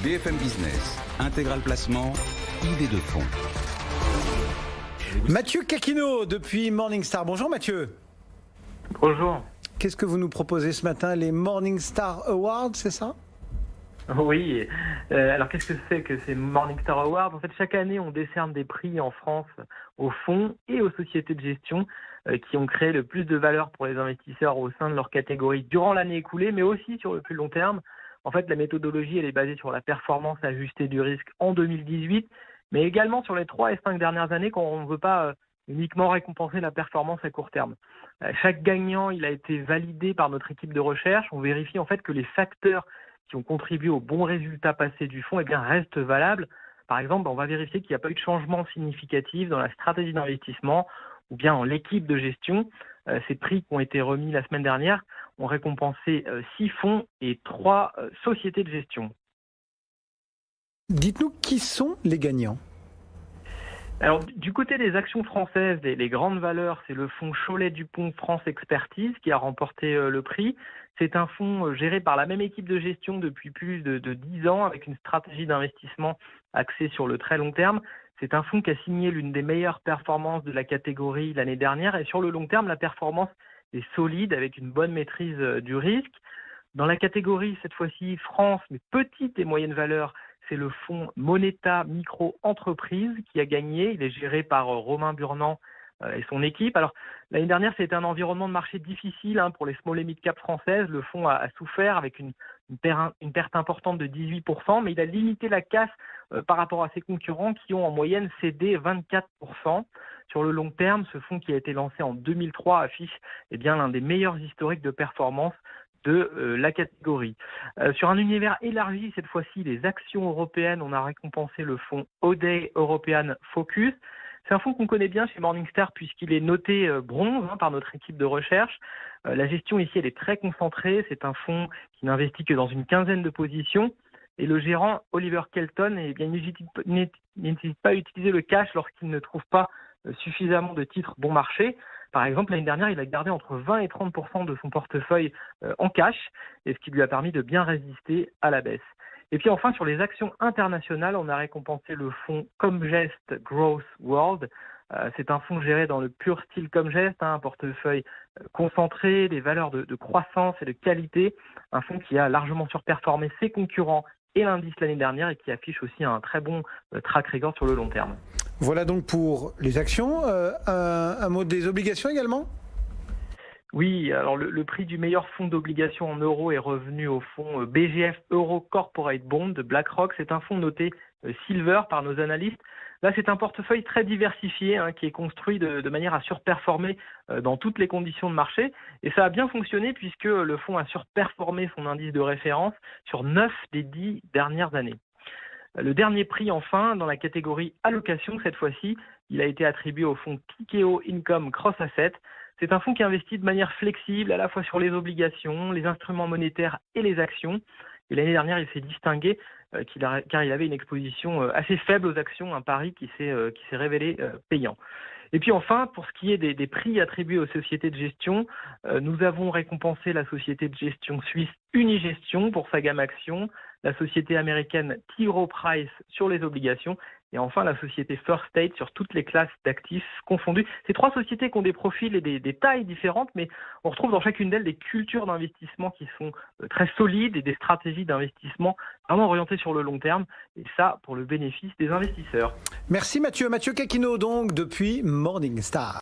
BFM Business, Intégral Placement, idée de fonds. Mathieu Caquino depuis Morningstar. Bonjour Mathieu. Bonjour. Qu'est-ce que vous nous proposez ce matin? Les Morningstar Awards, c'est ça? Oui, alors qu'est-ce que c'est que ces Morningstar Awards? En fait, chaque année, on décerne des prix en France aux fonds et aux sociétés de gestion qui ont créé le plus de valeur pour les investisseurs au sein de leur catégorie durant l'année écoulée, mais aussi sur le plus long terme. En fait, la méthodologie, elle est basée sur la performance ajustée du risque en 2018, mais également sur les 3 et 5 dernières années quand on ne veut pas uniquement récompenser la performance à court terme. Chaque gagnant, il a été validé par notre équipe de recherche. On vérifie en fait que les facteurs qui ont contribué au bon résultat passé du fonds restent valables. Par exemple, on va vérifier qu'il n'y a pas eu de changement significatif dans la stratégie d'investissement ou bien dans l'équipe de gestion. Ces prix qui ont été remis la semaine dernière ont récompensé 6 fonds et 3 sociétés de gestion. Dites-nous qui sont les gagnants. Alors, du côté des actions françaises, les grandes valeurs, c'est le fonds Cholet-Dupont France Expertise qui a remporté le prix. C'est un fonds géré par la même équipe de gestion depuis plus de 10 ans avec une stratégie d'investissement axée sur le très long terme. C'est un fonds qui a signé l'une des meilleures performances de la catégorie l'année dernière et sur le long terme, la performance est solide avec une bonne maîtrise du risque. Dans la catégorie, cette fois-ci, France, mais petite et moyenne valeur, c'est le fonds Moneta Micro-Entreprise qui a gagné. Il est géré par Romain Burnand et son équipe. Alors, l'année dernière, c'était un environnement de marché difficile pour les small et mid-cap françaises. Le fonds a souffert avec une perte importante de 18%, mais il a limité la casse par rapport à ses concurrents qui ont en moyenne cédé 24%. Sur le long terme, ce fonds qui a été lancé en 2003 affiche l'un des meilleurs historiques de performance de la catégorie. Sur un univers élargi, cette fois-ci, les actions européennes, on a récompensé le fonds O'Day European Focus. C'est un fonds qu'on connaît bien chez Morningstar puisqu'il est noté bronze par notre équipe de recherche. La gestion ici, elle est très concentrée. C'est un fonds qui n'investit que dans une quinzaine de positions. Et le gérant, Oliver Kelton, n'hésite pas à utiliser le cash lorsqu'il ne trouve pas suffisamment de titres bon marché. Par exemple, l'année dernière, il a gardé entre 20 et 30% de son portefeuille en cash, et ce qui lui a permis de bien résister à la baisse. Et puis enfin, sur les actions internationales, on a récompensé le fonds Comgest Growth World. C'est un fonds géré dans le pur style Comgest, un portefeuille concentré, des valeurs de croissance et de qualité. Un fonds qui a largement surperformé ses concurrents et l'indice l'année dernière et qui affiche aussi un très bon track record sur le long terme. Voilà donc pour les actions. Un mot des obligations également? Oui, alors le prix du meilleur fonds d'obligations en euros est revenu au fonds BGF Euro Corporate Bond de BlackRock. C'est un fonds noté Silver par nos analystes. Là, c'est un portefeuille très diversifié qui est construit de manière à surperformer dans toutes les conditions de marché. Et ça a bien fonctionné puisque le fonds a surperformé son indice de référence sur 9 des 10 dernières années. Le dernier prix, enfin, dans la catégorie allocation, cette fois-ci, il a été attribué au fonds Tikeo Income Cross Asset. C'est un fonds qui investit de manière flexible à la fois sur les obligations, les instruments monétaires et les actions. Et l'année dernière, il s'est distingué car il avait une exposition assez faible aux actions, un pari qui s'est révélé payant. Et puis enfin, pour ce qui est des prix attribués aux sociétés de gestion, nous avons récompensé la société de gestion suisse Unigestion pour sa gamme actions, la société américaine T. Rowe Price sur les obligations et enfin la société First State sur toutes les classes d'actifs confondues. Ces 3 sociétés qui ont des profils et des tailles différentes, mais on retrouve dans chacune d'elles des cultures d'investissement qui sont très solides et des stratégies d'investissement vraiment orientées sur le long terme, et ça pour le bénéfice des investisseurs. Merci Mathieu. Mathieu Caquino donc depuis Morningstar.